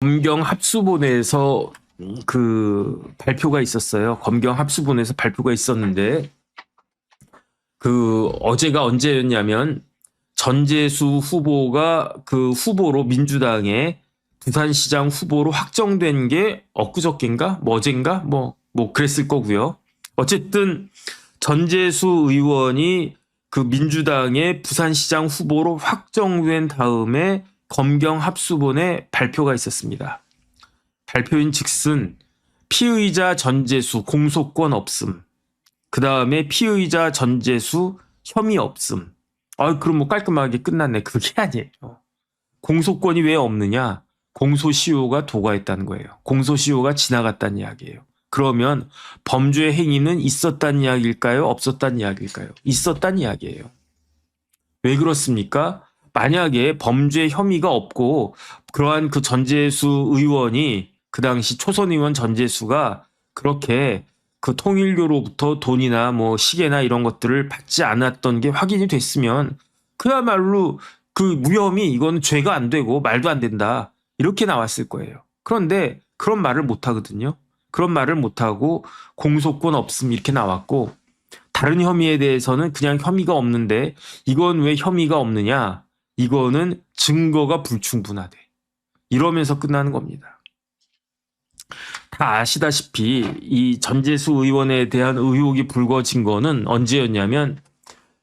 검경 합수본에서 그 발표가 있었어요. 검경 합수본에서 발표가 있었는데 그 어제가 언제였냐면 전재수 후보가 그 후보로 민주당의 부산시장 후보로 확정된 게 엊그저께인가 뭐 어젠가 뭐 그랬을 거고요. 어쨌든 전재수 의원이 그 민주당의 부산시장 후보로 확정된 다음에 검경 합수본에 발표가 있었습니다. 발표인 즉슨 피의자 전재수 공소권 없음. 그 다음에 피의자 전재수 혐의 없음. 그럼 뭐 깔끔하게 끝났네. 그게 아니에요. 공소권이 왜 없느냐? 공소시효가 도과했다는 거예요. 공소시효가 지나갔다는 이야기예요. 그러면 범죄 행위는 있었다는 이야기일까요? 없었다는 이야기일까요? 있었다는 이야기예요. 왜 그렇습니까? 만약에 범죄 혐의가 없고 그러한 그 전재수 의원이 그 당시 초선 의원 전재수가 그렇게 그 통일교로부터 돈이나 뭐 시계나 이런 것들을 받지 않았던 게 확인이 됐으면 그야말로 그 무혐의 이거는 죄가 안 되고 말도 안 된다 이렇게 나왔을 거예요. 그런데 그런 말을 못 하거든요. 그런 말을 못 하고 공소권 없음 이렇게 나왔고 다른 혐의에 대해서는 그냥 혐의가 없는데 이건 왜 혐의가 없느냐? 이거는 증거가 불충분하대. 이러면서 끝나는 겁니다. 다 아시다시피 이 전재수 의원에 대한 의혹이 불거진 거는 언제였냐면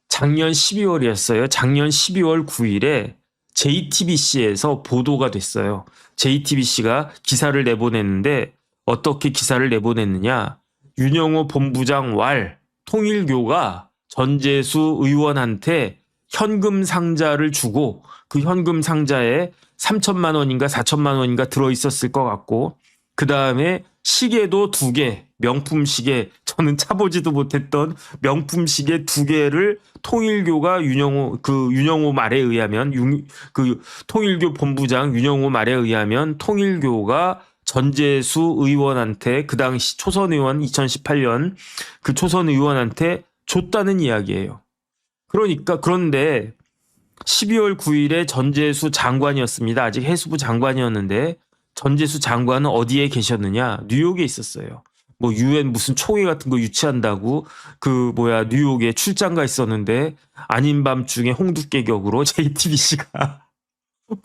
작년 12월이었어요. 작년 12월 9일에 JTBC에서 보도가 됐어요. JTBC가 기사를 내보냈는데 어떻게 기사를 내보냈느냐. 윤영호 본부장 왈 통일교가 전재수 의원한테 현금 상자를 주고 그 현금 상자에 3천만 원인가 4천만 원인가 들어있었을 것 같고 그 다음에 시계도 2개, 명품 시계, 저는 차보지도 못했던 명품 시계 2개를 통일교가 윤영호 말에 의하면 그 통일교 본부장 윤영호 말에 의하면 통일교가 전재수 의원한테 그 당시 초선 의원 2018년 그 초선 의원한테 줬다는 이야기예요. 그런데 12월 9일에 전재수 장관이었습니다. 아직 해수부 장관이었는데 전재수 장관은 어디에 계셨느냐? 뉴욕에 있었어요. 뭐 유엔 무슨 총회 같은 거 유치한다고 뉴욕에 출장 가 있었는데 아닌 밤중에 홍두깨격으로 JTBC가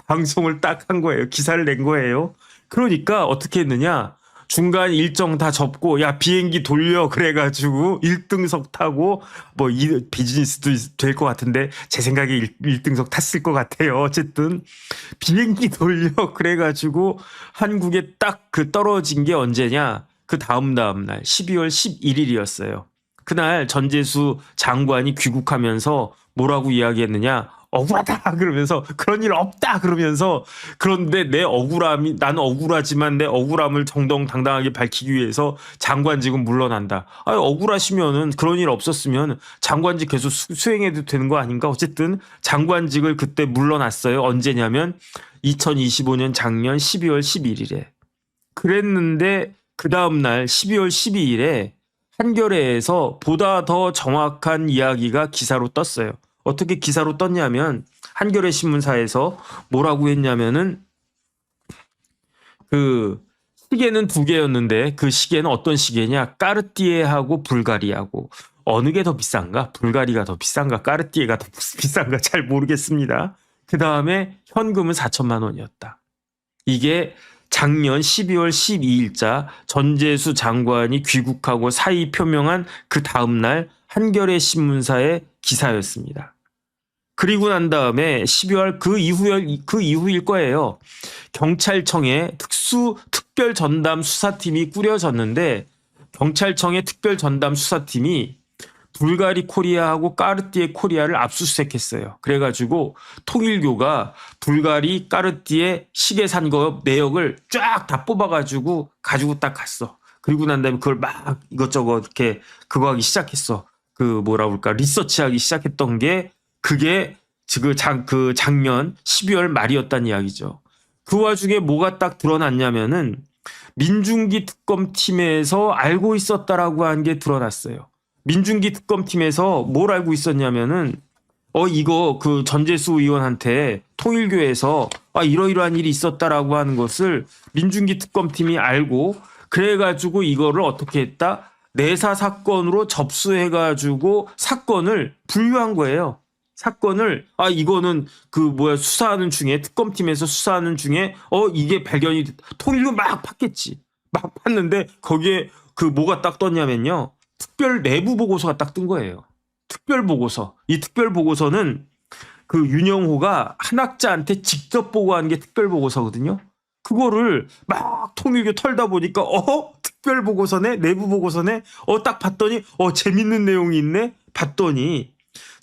방송을 딱 한 거예요. 기사를 낸 거예요. 그러니까 어떻게 했느냐? 중간 일정 다 접고 야 비행기 돌려 그래가지고 1등석 타고 뭐 이 비즈니스도 될 것 같은데 제 생각에 1등석 탔을 것 같아요. 어쨌든 비행기 돌려 그래가지고 한국에 딱 그 떨어진 게 언제냐? 그 다음 날 12월 11일이었어요. 그날 전재수 장관이 귀국하면서 뭐라고 이야기했느냐? 억울하다 그러면서 그런 일 없다 그러면서 그런데 나는 억울하지만 내 억울함을 정정당당하게 밝히기 위해서 장관직은 물러난다. 억울하시면은 그런 일 없었으면 장관직 계속 수행해도 되는 거 아닌가? 어쨌든 장관직을 그때 물러났어요. 언제냐면 2025년 작년 12월 11일에. 그랬는데 그 다음날 12월 12일에 한겨레에서 보다 더 정확한 이야기가 기사로 떴어요. 어떻게 기사로 떴냐면 한겨레 신문사에서 뭐라고 했냐면은 그 시계는 2개였는데 그 시계는 어떤 시계냐? 까르띠에하고 불가리하고 어느 게 더 비싼가? 불가리가 더 비싼가? 까르띠에가 더 비싼가? 잘 모르겠습니다. 그 다음에 현금은 4천만 원이었다. 이게 작년 12월 12일자 전재수 장관이 귀국하고 사의 표명한 그 다음날 한겨레 신문사의 기사였습니다. 그리고 난 다음에 12월 그 이후일 거예요. 경찰청에 특별 전담 수사팀이 꾸려졌는데 경찰청의 특별 전담 수사팀이 불가리 코리아하고 까르띠에 코리아를 압수수색했어요. 그래가지고 통일교가 불가리 까르띠에 시계 산 거 내역을 쫙 다 뽑아가지고 가지고 딱 갔어. 그리고 난 다음에 그걸 막 이것저것 이렇게 그거 하기 시작했어. 리서치하기 시작했던 게 그게 작년 12월 말이었다는 이야기죠. 그 와중에 뭐가 딱 드러났냐면은 민중기 특검팀에서 알고 있었다라고 한 게 드러났어요. 민중기 특검팀에서 뭘 알고 있었냐면은 이거 그 전재수 의원한테 통일교에서 이러이러한 일이 있었다라고 하는 것을 민중기 특검팀이 알고 그래가지고 이거를 어떻게 했다? 내사 사건으로 접수해가지고 사건을 분류한 거예요. 사건을 이거는 수사하는 중에 특검팀에서 수사하는 중에 이게 발견이 통일교 막 팠겠지. 막 팠는데 거기에 뭐가 딱 떴냐면요. 특별 내부 보고서가 딱 뜬 거예요. 특별 보고서. 이 특별 보고서는 윤영호가 한학자한테 직접 보고한 게 특별 보고서거든요. 그거를 막 통일교 털다 보니까 특별 보고서네, 내부 보고서네. 딱 봤더니 재밌는 내용이 있네. 봤더니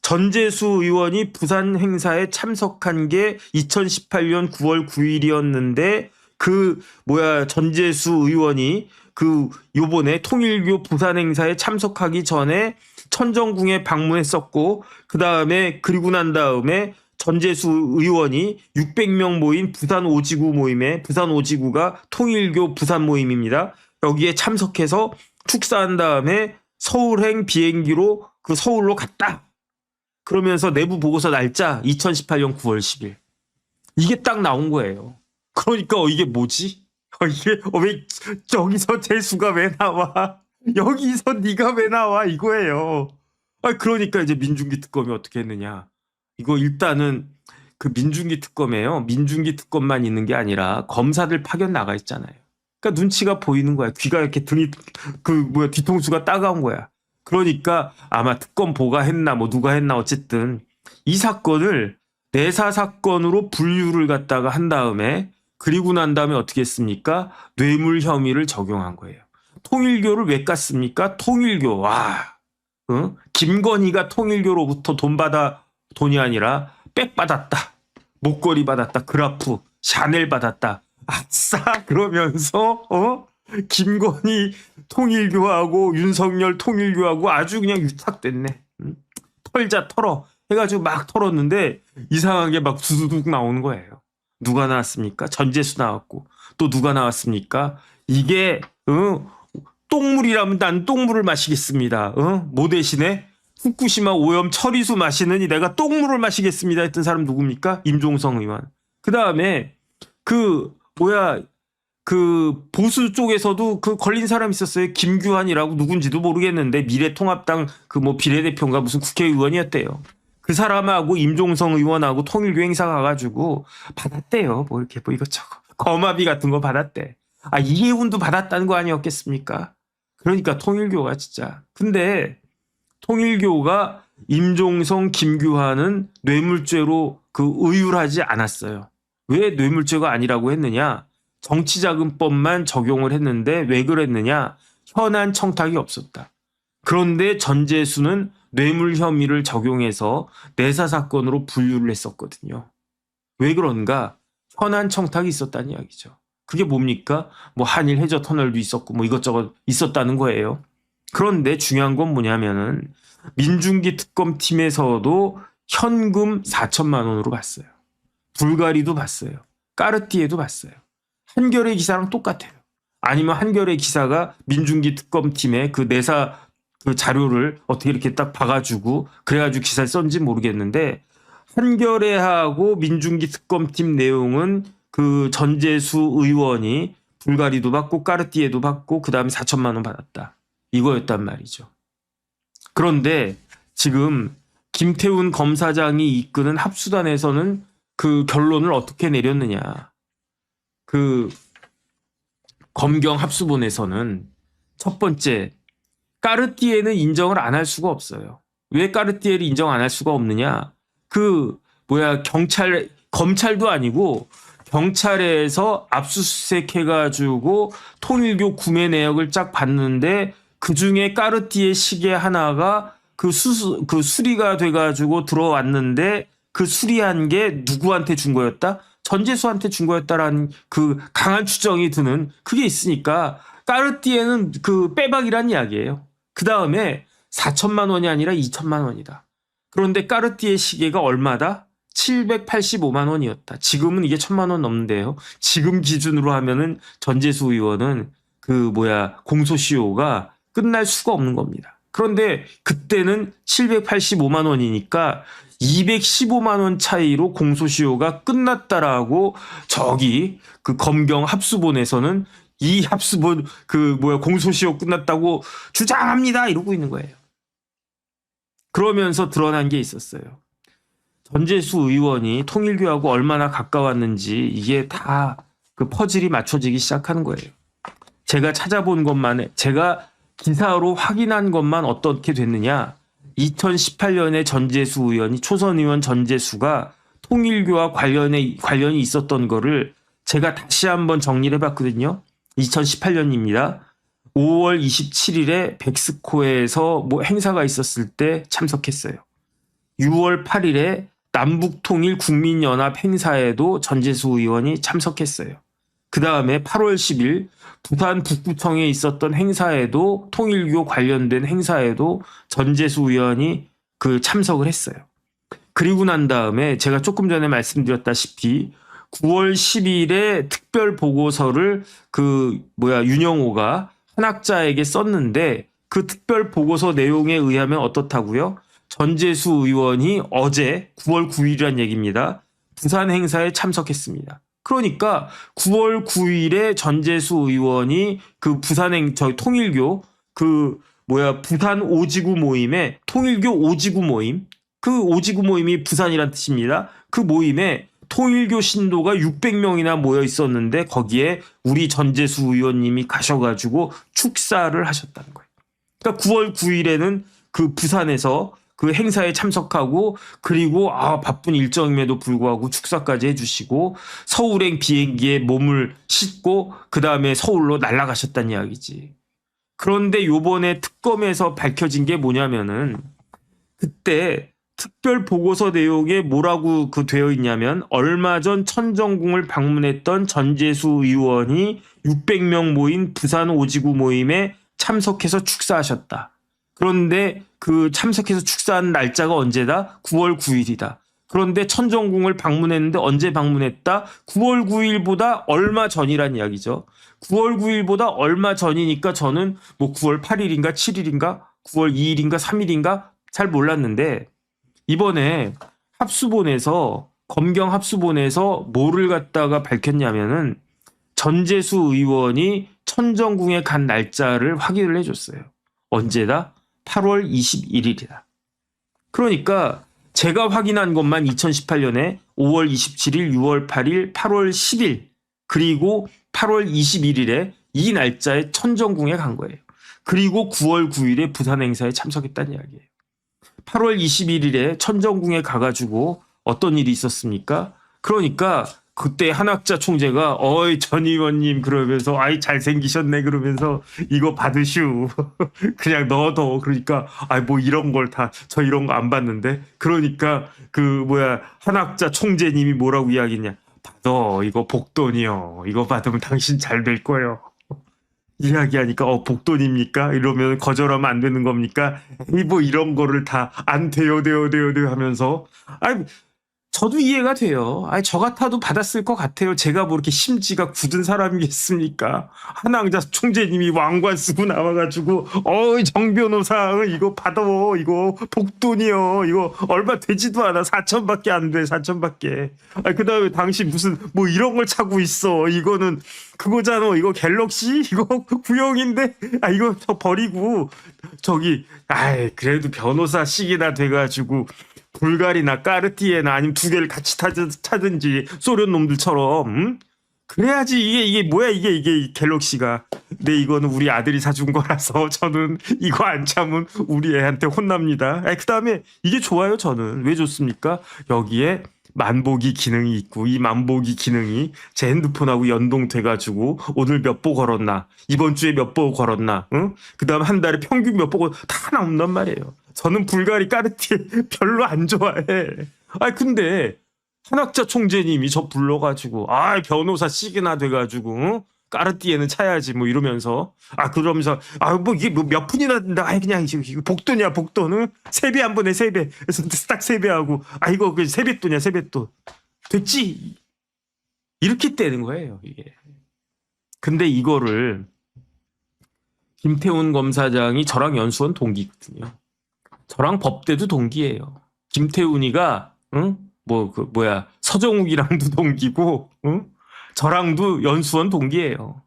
전재수 의원이 부산 행사에 참석한 게 2018년 9월 9일이었는데 전재수 의원이 요번에 통일교 부산 행사에 참석하기 전에 천정궁에 방문했었고 그리고 난 다음에 전재수 의원이 600명 모인 부산 오지구 모임에 부산 오지구가 통일교 부산 모임입니다. 여기에 참석해서 축사한 다음에 서울행 비행기로 서울로 갔다. 그러면서 내부 보고서 날짜 2018년 9월 10일. 이게 딱 나온 거예요. 그러니까 이게 뭐지? 이게 왜 저기서 재수가 왜 나와? 여기서 네가 왜 나와? 이거예요. 그러니까 이제 민중기 특검이 어떻게 했느냐. 이거 일단은 민중기 특검에요. 민중기 특검만 있는 게 아니라 검사들 파견 나가 있잖아요. 그러니까 눈치가 보이는 거야. 귀가 이렇게 등이 뒤통수가 따가운 거야. 그러니까 아마 특검 보가 했나 누가 했나 어쨌든 이 사건을 내사 사건으로 분류를 갖다가 한 다음에 그리고 난 다음에 어떻게 했습니까? 뇌물 혐의를 적용한 거예요. 통일교를 왜 깠습니까? 통일교. 김건희가 통일교로부터 돈이 아니라 백 받았다. 목걸이 받았다. 그라프, 샤넬 받았다. 아싸 그러면서 김건희 통일교하고 윤석열 통일교하고 아주 그냥 유착됐네. 털자 털어 해가지고 막 털었는데 이상하게 막 두두둑 나오는 거예요. 누가 나왔습니까? 전재수 나왔고 또 누가 나왔습니까? 이게 똥물이라면 난 똥물을 마시겠습니다. 뭐 대신에 후쿠시마 오염 처리수 마시느니 내가 똥물을 마시겠습니다 했던 사람 누굽니까? 임종성 의원. 그 다음에 보수 쪽에서도 걸린 사람 있었어요. 김규환이라고 누군지도 모르겠는데 미래통합당 비례대표인가 무슨 국회의원이었대요. 그 사람하고 임종성 의원하고 통일교 행사 가가지고 받았대요. 이렇게 이것저것 거마비 같은 거 받았대. 이해운도 받았다는 거 아니었겠습니까? 그러니까 통일교가 진짜. 근데 통일교가 임종성, 김규환은 뇌물죄로 의율하지 않았어요. 왜 뇌물죄가 아니라고 했느냐? 정치자금법만 적용을 했는데 왜 그랬느냐? 현안 청탁이 없었다. 그런데 전재수는 뇌물 혐의를 적용해서 내사 사건으로 분류를 했었거든요. 왜 그런가? 현안 청탁이 있었다는 이야기죠. 그게 뭡니까? 한일 해저 터널도 있었고 이것저것 있었다는 거예요. 그런데 중요한 건 뭐냐면은 민중기 특검팀에서도 현금 4천만 원으로 봤어요. 불가리도 봤어요. 까르띠에도 봤어요. 한겨레 기사랑 똑같아요. 아니면 한겨레 기사가 민중기 특검팀의 내사 자료를 어떻게 이렇게 딱 봐가지고 그래가지고 기사를 썼는지 모르겠는데 한겨레하고 민중기 특검팀 내용은 전재수 의원이 불가리도 받고 까르띠에도 받고 그 다음에 4천만 원 받았다. 이거였단 말이죠. 그런데 지금 김태훈 검사장이 이끄는 합수단에서는 결론을 어떻게 내렸느냐. 검경 합수본에서는 첫 번째 까르띠에는 인정을 안 할 수가 없어요. 왜 까르띠에를 인정 안 할 수가 없느냐? 검찰도 아니고 경찰에서 압수수색 해가지고 통일교 구매 내역을 쫙 봤는데 그 중에 까르띠에 시계 하나가 수리가 돼가지고 들어왔는데 수리한 게 누구한테 준 거였다? 전재수한테 준 거였다라는 강한 추정이 드는 그게 있으니까 까르띠에는 빼박이란 이야기예요. 그 다음에 4천만 원이 아니라 2천만 원이다. 그런데 까르띠에 시계가 얼마다? 785만 원이었다. 지금은 이게 1,000만 원 넘는데요. 지금 기준으로 하면은 전재수 의원은 공소시효가 끝날 수가 없는 겁니다. 그런데 그때는 785만 원이니까 215만 원 차이로 공소시효가 끝났다라고 저기 그 검경 합수본에서는 이 합수본 공소시효 끝났다고 주장합니다 이러고 있는 거예요. 그러면서 드러난 게 있었어요. 전재수 의원이 통일교하고 얼마나 가까웠는지 이게 다 그 퍼즐이 맞춰지기 시작하는 거예요. 제가 찾아본 것만, 제가 기사로 확인한 것만 어떻게 됐느냐. 2018년에 전재수 의원이, 초선 의원 전재수가 통일교와 관련이 있었던 거를 제가 다시 한번 정리를 해봤거든요. 2018년입니다. 5월 27일에 백스코에서 뭐 행사가 있었을 때 참석했어요. 6월 8일에 남북통일 국민연합 행사에도 전재수 의원이 참석했어요. 그 다음에 8월 10일 부산 북구청에 있었던 행사에도 통일교 관련된 행사에도 전재수 의원이 참석을 했어요. 그리고 난 다음에 제가 조금 전에 말씀드렸다시피 9월 10일에 특별 보고서를 윤영호가 한학자에게 썼는데 그 특별 보고서 내용에 의하면 어떻다고요? 전재수 의원이 어제 9월 9일이란 얘기입니다. 부산 행사에 참석했습니다. 그러니까 9월 9일에 전재수 의원이 통일교 부산 오지구 모임에 통일교 오지구 모임 오지구 모임이 부산이란 뜻입니다. 그 모임에 통일교 신도가 600명이나 모여 있었는데 거기에 우리 전재수 의원님이 가셔가지고 축사를 하셨다는 거예요. 그러니까 9월 9일에는 부산에서 그 행사에 참석하고 그리고 바쁜 일정임에도 불구하고 축사까지 해주시고 서울행 비행기에 몸을 싣고 그 다음에 서울로 날아가셨다는 이야기지. 그런데 요번에 특검에서 밝혀진 게 뭐냐면은 그때 특별 보고서 내용에 뭐라고 되어 있냐면 얼마 전 천정궁을 방문했던 전재수 의원이 600명 모인 부산 오지구 모임에 참석해서 축사하셨다. 그런데 참석해서 축사한 날짜가 언제다? 9월 9일이다. 그런데 천정궁을 방문했는데 언제 방문했다? 9월 9일보다 얼마 전이란 이야기죠. 9월 9일보다 얼마 전이니까 저는 9월 8일인가 7일인가 9월 2일인가 3일인가 잘 몰랐는데 이번에 검경 합수본에서 뭐를 갖다가 밝혔냐면은 전재수 의원이 천정궁에 간 날짜를 확인을 해줬어요. 언제다? 8월 21일이다. 그러니까 제가 확인한 것만 2018년에 5월 27일, 6월 8일, 8월 10일 그리고 8월 21일에 이 날짜에 천정궁에 간 거예요. 그리고 9월 9일에 부산 행사에 참석했다는 이야기예요. 8월 21일에 천정궁에 가가지고 어떤 일이 있었습니까? 그러니까 그때 한학자 총재가 어이 전 의원님 그러면서 아이 잘생기셨네 그러면서 이거 받으슈 그냥 넣어둬. 그러니까 뭐 이런 걸 다 저 이런 거 안 받는데 그러니까 한학자 총재님이 뭐라고 이야기했냐. 받아 이거 복돈이요. 이거 받으면 당신 잘 될 거예요. 이야기하니까 복돈입니까? 이러면 거절하면 안 되는 겁니까? 이런 거를 다 안 돼요 하면서 저도 이해가 돼요. 저 같아도 받았을 것 같아요. 제가 뭐 이렇게 심지가 굳은 사람이겠습니까? 한학자 총재님이 왕관 쓰고 나와가지고 정 변호사 이거 받아 이거 복돈이요. 이거 얼마 되지도 않아. 4천밖에 안 돼. 4천밖에. 그 다음에 당신 무슨 이런 걸 차고 있어. 이거는 그거잖아. 이거 갤럭시 이거 구형인데 이거 저 버리고 그래도 변호사씩이나 돼가지고 불가리나 까르띠에나 아니면 두 개를 같이 타든지 소련 놈들처럼 그래야지 이게 뭐야 이게 갤럭시가. 근데 이거는 우리 아들이 사준 거라서 저는 이거 안 참으면 우리 애한테 혼납니다. 그 다음에 이게 좋아요. 저는 왜 좋습니까? 여기에 만보기 기능이 있고 이 만보기 기능이 제 핸드폰하고 연동돼가지고 오늘 몇 보 걸었나 이번 주에 몇 보 걸었나 그 다음 한 달에 평균 몇 보 다 나온단 말이에요. 저는 불가리 까르띠에 별로 안 좋아해. 근데 한학자 총재님이 저 불러가지고 변호사씩이나 돼가지고 까르띠에는 차야지 이러면서 그러면서 이게 몇 푼이나 된다. 그냥 이거 복돈이야 복돈은 세배 한 번에 세배 그래서 딱 세배하고 이거 세뱃돈이야 세뱃돈 됐지 이렇게 떼는 거예요 이게. 근데 이거를 김태훈 검사장이 저랑 연수원 동기거든요. 저랑 법대도 동기예요. 김태훈이가 응? 서정욱이랑도 동기고 응? 저랑도 연수원 동기예요.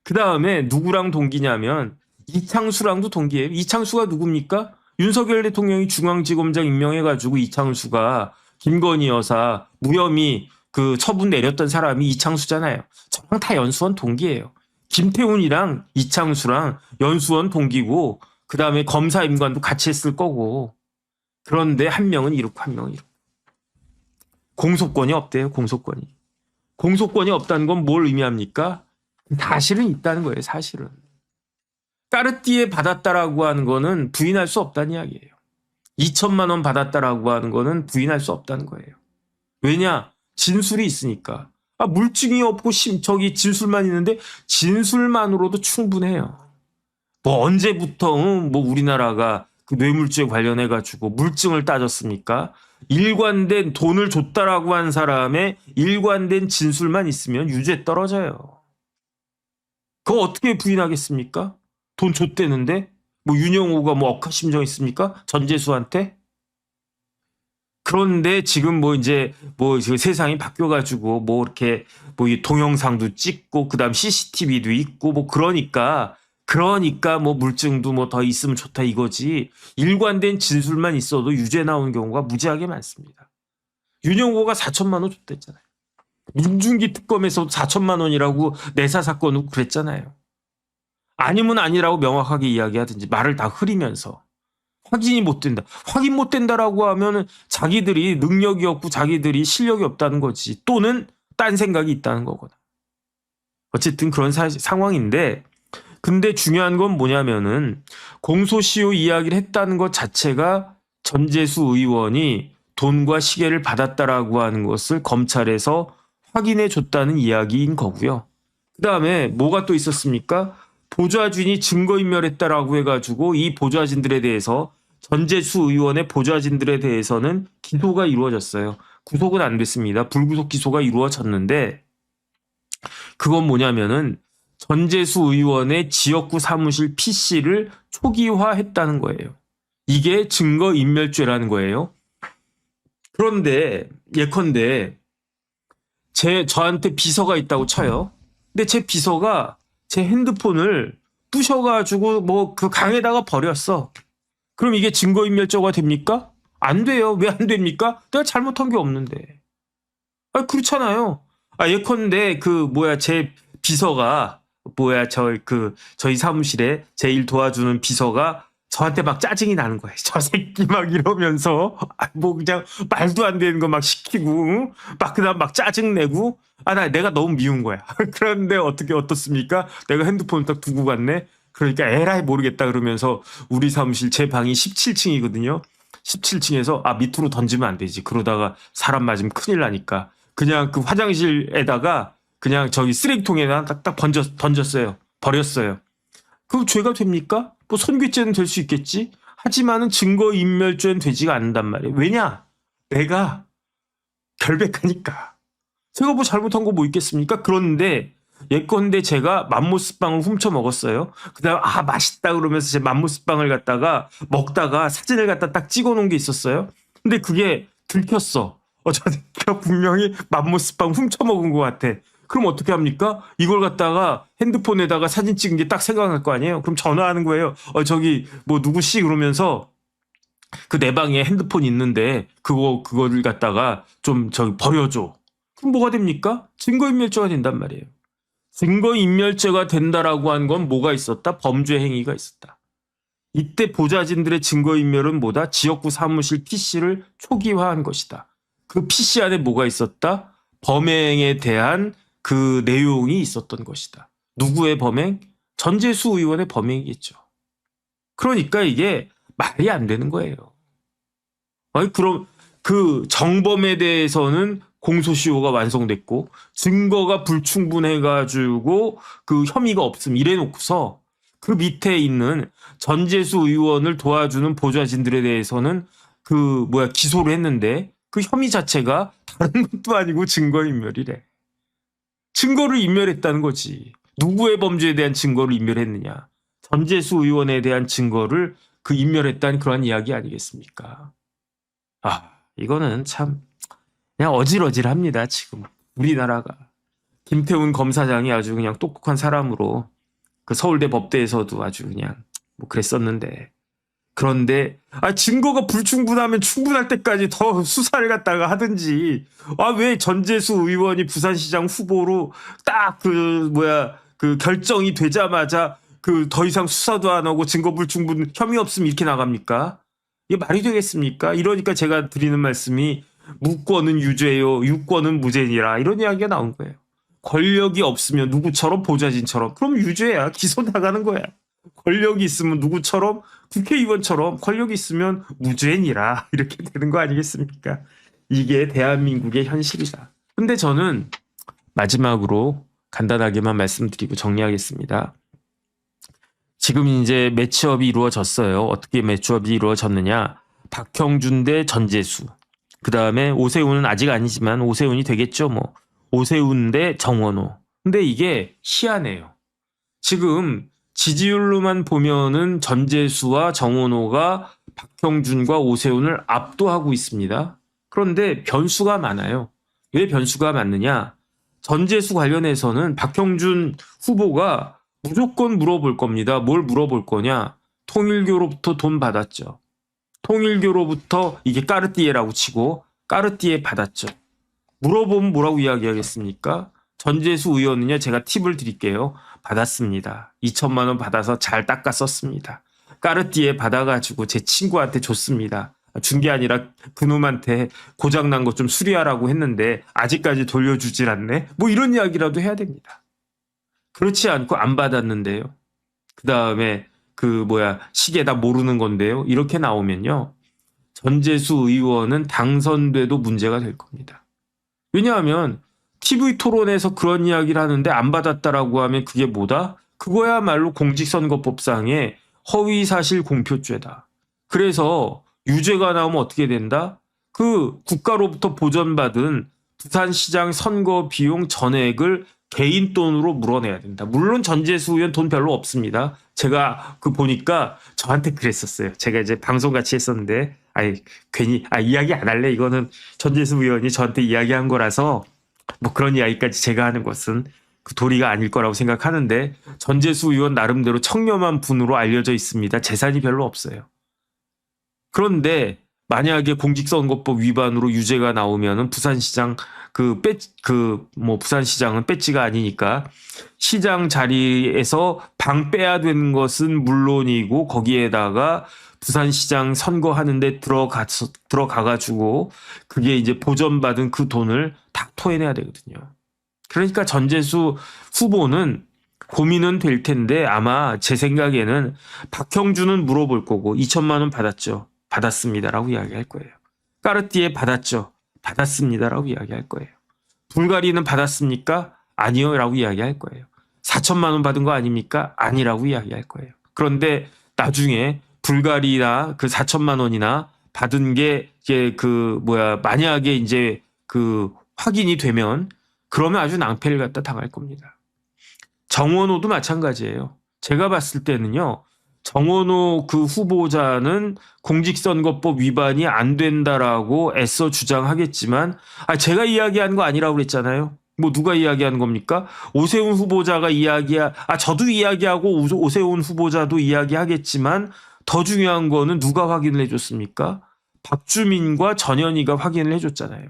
그 다음에 누구랑 동기냐면 이창수랑도 동기예요. 이창수가 누굽니까? 윤석열 대통령이 중앙지검장 임명해가지고 이창수가 김건희 여사 무혐의 그 처분 내렸던 사람이 이창수잖아요. 저랑 다 연수원 동기예요. 김태훈이랑 이창수랑 연수원 동기고 그 다음에 검사 임관도 같이 했을 거고 그런데 한 명은 이렇고 한 명은 이렇고 공소권이 없대요. 공소권이. 공소권이 없다는 건 뭘 의미합니까? 사실은 있다는 거예요. 사실은. 까르띠에 받았다라고 하는 거는 부인할 수 없다는 이야기예요. 2천만 원 받았다라고 하는 거는 부인할 수 없다는 거예요. 왜냐? 진술이 있으니까. 물증이 없고 저기 진술만 있는데 진술만으로도 충분해요. 뭐 언제부터 뭐 우리나라가 그 뇌물죄 관련해 가지고 물증을 따졌습니까? 일관된 돈을 줬다라고 한 사람의 일관된 진술만 있으면 유죄 떨어져요. 그거 어떻게 부인하겠습니까? 돈 줬대는데 뭐 윤영호가 뭐 억하심정 있습니까? 전재수한테? 그런데 지금 뭐 이제 뭐 세상이 바뀌어가지고 뭐 이렇게 뭐 이 동영상도 찍고 그다음 CCTV도 있고 뭐 그러니까 뭐 물증도 뭐 더 있으면 좋다 이거지. 일관된 진술만 있어도 유죄 나오는 경우가 무지하게 많습니다. 윤영호가 4천만 원 줬댔잖아요. 민중기 특검에서 4천만 원이라고 내사 사건으로 그랬잖아요. 아니면 아니라고 명확하게 이야기하든지 말을 다 흐리면서 확인이 못 된다. 확인 못 된다라고 하면 자기들이 능력이 없고 자기들이 실력이 없다는 거지. 또는 딴 생각이 있다는 거거나. 어쨌든 그런 상황인데 근데 중요한 건 뭐냐면은 공소시효 이야기를 했다는 것 자체가 전재수 의원이 돈과 시계를 받았다라고 하는 것을 검찰에서 확인해 줬다는 이야기인 거고요. 그다음에 뭐가 또 있었습니까? 보좌진이 증거인멸했다라고 해가지고 이 보좌진들에 대해서 전재수 의원의 보좌진들에 대해서는 기소가 이루어졌어요. 구속은 안 됐습니다. 불구속 기소가 이루어졌는데 그건 뭐냐면은 전재수 의원의 지역구 사무실 PC를 초기화했다는 거예요. 이게 증거인멸죄라는 거예요. 그런데 예컨대 저한테 비서가 있다고 쳐요. 근데 제 비서가 제 핸드폰을 부셔가지고 뭐 그 강에다가 버렸어. 그럼 이게 증거인멸죄가 됩니까? 안 돼요. 왜 안 됩니까? 내가 잘못한 게 없는데. 그렇잖아요. 예컨대 제 비서가 저희 사무실에 제 일 도와주는 비서가 저한테 막 짜증이 나는 거예요. 저 새끼 막 이러면서 뭐 그냥 말도 안 되는 거 막 시키고 막 그다음 막 짜증 내고 내가 너무 미운 거야. 그런데 어떻습니까? 내가 핸드폰을 딱 두고 갔네. 그러니까 에라이 모르겠다 그러면서 우리 사무실 제 방이 17층이거든요. 17층에서 밑으로 던지면 안 되지. 그러다가 사람 맞으면 큰일 나니까 그냥 그 화장실에다가 그냥 저기 쓰레기통에다 딱 던졌어요. 버렸어요. 그럼 죄가 됩니까? 뭐 손괴죄는 될 수 있겠지. 하지만은 증거인멸죄는 되지가 않는단 말이에요. 왜냐? 내가 결백하니까. 제가 뭐 잘못한 거 뭐 있겠습니까? 그런데 예컨대 제가 맘모스빵을 훔쳐 먹었어요. 그다음 맛있다 그러면서 제 맘모스빵을 갖다가 먹다가 사진을 갖다 딱 찍어놓은 게 있었어요. 근데 그게 들켰어. 저 새끼가 분명히 맘모스빵 훔쳐 먹은 것 같아. 그럼 어떻게 합니까? 이걸 갖다가 핸드폰에다가 사진 찍은 게 딱 생각날 거 아니에요? 그럼 전화하는 거예요. 저기 뭐 누구씨 그러면서 그 내 방에 핸드폰 있는데 그거를 갖다가 좀 저기 버려줘. 그럼 뭐가 됩니까? 증거인멸죄가 된단 말이에요. 증거인멸죄가 된다라고 한 건 뭐가 있었다? 범죄 행위가 있었다. 이때 보좌진들의 증거인멸은 뭐다? 지역구 사무실 PC를 초기화한 것이다. 그 PC 안에 뭐가 있었다? 범행에 대한 그 내용이 있었던 것이다. 누구의 범행? 전재수 의원의 범행이겠죠. 그러니까 이게 말이 안 되는 거예요. 그럼 그 정범에 대해서는 공소시효가 완성됐고 증거가 불충분해가지고 그 혐의가 없음 이래놓고서 그 밑에 있는 전재수 의원을 도와주는 보좌진들에 대해서는 기소를 했는데 그 혐의 자체가 다른 것도 아니고 증거인멸이래. 증거를 인멸했다는 거지. 누구의 범죄에 대한 증거를 인멸했느냐. 전재수 의원에 대한 증거를 그 인멸했다는 그런 이야기 아니겠습니까? 이거는 참 그냥 어질어질합니다. 지금 우리나라가. 김태훈 검사장이 아주 그냥 똑똑한 사람으로 그 서울대 법대에서도 아주 그냥 뭐 그랬었는데, 그런데 증거가 불충분하면 충분할 때까지 더 수사를 갖다가 하든지, 왜 전재수 의원이 부산시장 후보로 딱 그 결정이 되자마자 그 더 이상 수사도 안 하고 증거 불충분 혐의 없으면 이렇게 나갑니까? 이게 말이 되겠습니까? 이러니까 제가 드리는 말씀이 무권은 유죄요, 유권은 무죄니라, 이런 이야기가 나온 거예요. 권력이 없으면 누구처럼 보좌진처럼, 그럼 유죄야. 기소 나가는 거야. 권력이 있으면 누구처럼, 국회의원처럼 권력이 있으면 무죄니라, 이렇게 되는 거 아니겠습니까? 이게 대한민국의 현실이다. 근데 저는 마지막으로 간단하게만 말씀드리고 정리하겠습니다. 지금 이제 매치업이 이루어졌어요. 어떻게 매치업이 이루어졌느냐. 박형준 대 전재수. 그 다음에 오세훈은 아직 아니지만 오세훈이 되겠죠. 뭐 오세훈 대 정원호. 근데 이게 희한해요. 지금 지지율로만 보면은 전재수와 정원호가 박형준과 오세훈을 압도하고 있습니다. 그런데 변수가 많아요. 왜 변수가 많느냐. 전재수 관련해서는 박형준 후보가 무조건 물어볼 겁니다. 뭘 물어볼 거냐. 통일교로부터 돈 받았죠. 통일교로부터 이게 까르띠에라고 치고 까르띠에 받았죠. 물어보면 뭐라고 이야기하겠습니까? 전재수 의원은요, 제가 팁을 드릴게요. 받았습니다. 2천만 원 받아서 잘 닦아 썼습니다. 까르띠에 받아가지고 제 친구한테 줬습니다. 준 게 아니라 그놈한테 고장난 거 좀 수리하라고 했는데 아직까지 돌려주질 않네. 뭐 이런 이야기라도 해야 됩니다. 그렇지 않고 안 받았는데요. 그 다음에 시계다 모르는 건데요. 이렇게 나오면요. 전재수 의원은 당선돼도 문제가 될 겁니다. 왜냐하면 TV 토론에서 그런 이야기를 하는데 안 받았다라고 하면 그게 뭐다? 그거야말로 공직선거법상의 허위사실 공표죄다. 그래서 유죄가 나오면 어떻게 된다? 그 국가로부터 보전받은 부산시장 선거 비용 전액을 개인 돈으로 물어내야 된다. 물론 전재수 의원 돈 별로 없습니다. 제가 보니까 저한테 그랬었어요. 제가 이제 방송 같이 했었는데, 괜히 이야기 안 할래. 이거는 전재수 의원이 저한테 이야기한 거라서 뭐 그런 이야기까지 제가 하는 것은 그 도리가 아닐 거라고 생각하는데, 전재수 의원 나름대로 청렴한 분으로 알려져 있습니다. 재산이 별로 없어요. 그런데 만약에 공직선거법 위반으로 유죄가 나오면은 부산시장 부산시장은 배지가 아니니까 시장 자리에서 방 빼야 되는 것은 물론이고 거기에다가 부산시장 선거하는데 들어가가지고 그게 이제 보전받은 그 돈을 다 토해내야 되거든요. 그러니까 전재수 후보는 고민은 될 텐데 아마 제 생각에는 박형준은 물어볼 거고 2천만 원 받았죠. 받았습니다라고 이야기할 거예요. 까르띠에 받았죠. 받았습니다라고 이야기할 거예요. 불가리는 받았습니까? 아니요 라고 이야기할 거예요. 4천만 원 받은 거 아닙니까? 아니라고 이야기할 거예요. 그런데 나중에 불가리나 그 4천만 원이나 받은 게 이제 만약에 이제 확인이 되면 그러면 아주 낭패를 갖다 당할 겁니다. 정원호도 마찬가지예요. 제가 봤을 때는요. 정원호 그 후보자는 공직선거법 위반이 안 된다라고 애써 주장하겠지만 제가 이야기한 거 아니라고 그랬잖아요. 뭐 누가 이야기한 겁니까? 오세훈 후보자가 저도 이야기하고 오세훈 후보자도 이야기하겠지만 더 중요한 거는 누가 확인을 해줬습니까? 박주민과 전현희가 확인을 해줬잖아요.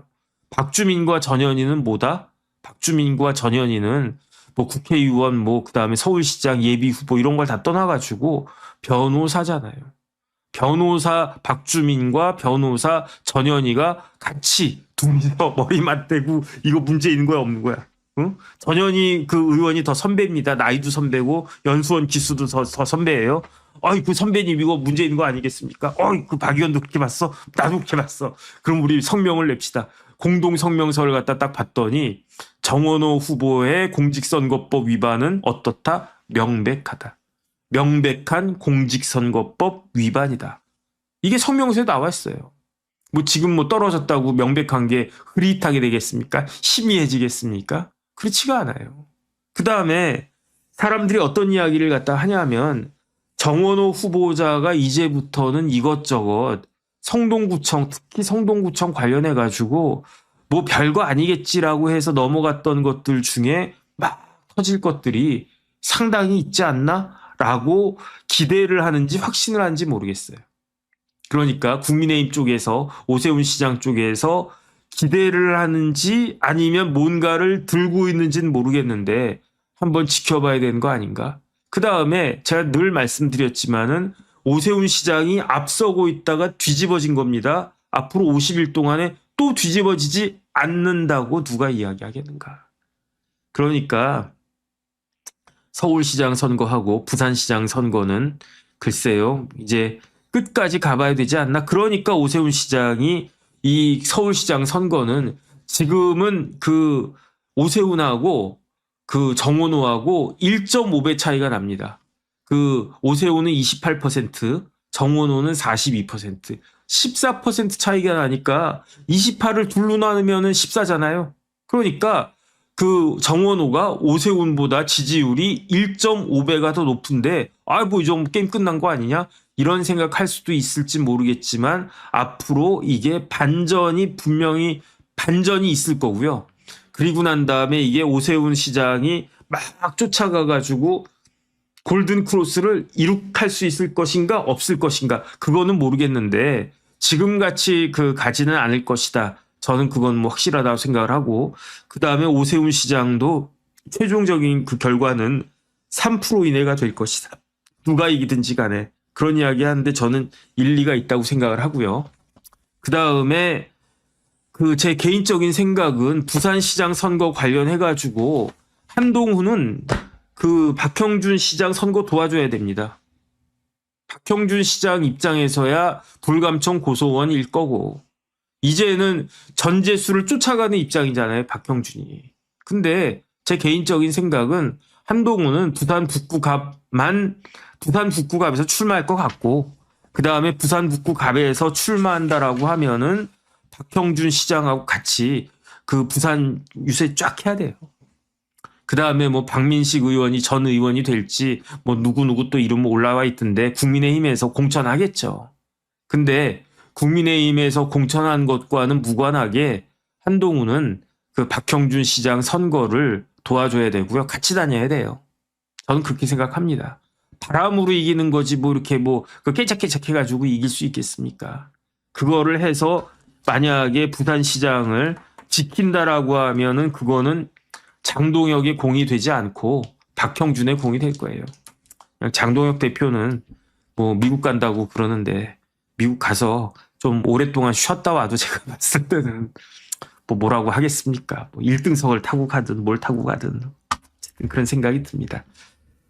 박주민과 전현희는 뭐다? 박주민과 전현희는 뭐 국회의원 그다음에 서울시장 예비후보 이런 걸 다 떠나가지고 변호사잖아요. 변호사 박주민과 변호사 전현희가 같이 둘이서 머리 맞대고 이거 문제 있는 거야 없는 거야? 응? 전현희 그 의원이 더 선배입니다. 나이도 선배고 연수원 기수도 더 선배예요. 그 선배님 이거 문제 있는 거 아니겠습니까? 그 박 의원도 그렇게 봤어? 나도 그렇게 봤어. 그럼 우리 성명을 냅시다. 공동 성명서를 갖다 딱 봤더니 정원호 후보의 공직선거법 위반은 어떻다? 명백하다. 명백한 공직선거법 위반이다. 이게 성명서에 나와 있어요. 지금 떨어졌다고 명백한 게 흐릿하게 되겠습니까? 희미해지겠습니까? 그렇지가 않아요. 그 다음에 사람들이 어떤 이야기를 갖다 하냐면 정원호 후보자가 이제부터는 이것저것 성동구청, 특히 성동구청 관련해 가지고 뭐 별거 아니겠지라고 해서 넘어갔던 것들 중에 막 터질 것들이 상당히 있지 않나라고 기대를 하는지 확신을 하는지 모르겠어요. 그러니까 국민의힘 쪽에서 오세훈 시장 쪽에서 기대를 하는지 아니면 뭔가를 들고 있는지는 모르겠는데 한번 지켜봐야 되는 거 아닌가? 그 다음에 제가 늘 말씀드렸지만은 오세훈 시장이 앞서고 있다가 뒤집어진 겁니다. 앞으로 50일 동안에 또 뒤집어지지 않는다고 누가 이야기하겠는가? 그러니까 서울시장 선거하고 부산시장 선거는 글쎄요, 이제 끝까지 가봐야 되지 않나? 그러니까 오세훈 시장이 이 서울시장 선거는 지금은 그 오세훈하고 그 정원호하고 1.5배 차이가 납니다. 그 오세훈은 28%, 정원호는 42%, 14% 차이가 나니까 28을 둘로 나누면은 14잖아요. 그러니까 그 정원호가 오세훈보다 지지율이 1.5배가 더 높은데 뭐 이 정도 게임 끝난 거 아니냐? 이런 생각할 수도 있을지 모르겠지만 앞으로 이게 분명히 반전이 있을 거고요. 그리고 난 다음에 이게 오세훈 시장이 막 쫓아가가지고 골든 크로스를 이룩할 수 있을 것인가 없을 것인가 그거는 모르겠는데 지금같이 가지는 않을 것이다. 저는 그건 뭐 확실하다고 생각을 하고 그 다음에 오세훈 시장도 최종적인 그 결과는 3% 이내가 될 것이다. 누가 이기든지 간에 그런 이야기 하는데 저는 일리가 있다고 생각을 하고요. 그 다음에 제 개인적인 생각은 부산시장 선거 관련해가지고 한동훈은 박형준 시장 선거 도와줘야 됩니다. 박형준 시장 입장에서야 불감청 고소원일 거고 이제는 전재수를 쫓아가는 입장이잖아요. 박형준이. 근데 제 개인적인 생각은 한동훈은 부산 북구갑에서 출마할 것 같고 그 다음에 부산 북구갑에서 출마한다라고 하면은 박형준 시장하고 같이 부산 유세 쫙 해야 돼요. 그 다음에 뭐 박민식 의원이 전 의원이 될지 뭐 누구 또 이름 올라와 있던데 국민의힘에서 공천하겠죠. 근데 국민의힘에서 공천한 것과는 무관하게 한동훈은 박형준 시장 선거를 도와줘야 되고요. 같이 다녀야 돼요. 저는 그렇게 생각합니다. 바람으로 이기는 거지 뭐 이렇게 깨작깨작 해가지고 이길 수 있겠습니까? 그거를 해서 만약에 부산시장을 지킨다라고 하면은 그거는 장동혁의 공이 되지 않고 박형준의 공이 될 거예요. 장동혁 대표는 뭐 미국 간다고 그러는데 미국 가서 좀 오랫동안 쉬었다 와도 제가 봤을 때는 뭐라고 하겠습니까? 1등석을 타고 가든 뭘 타고 가든 그런 생각이 듭니다.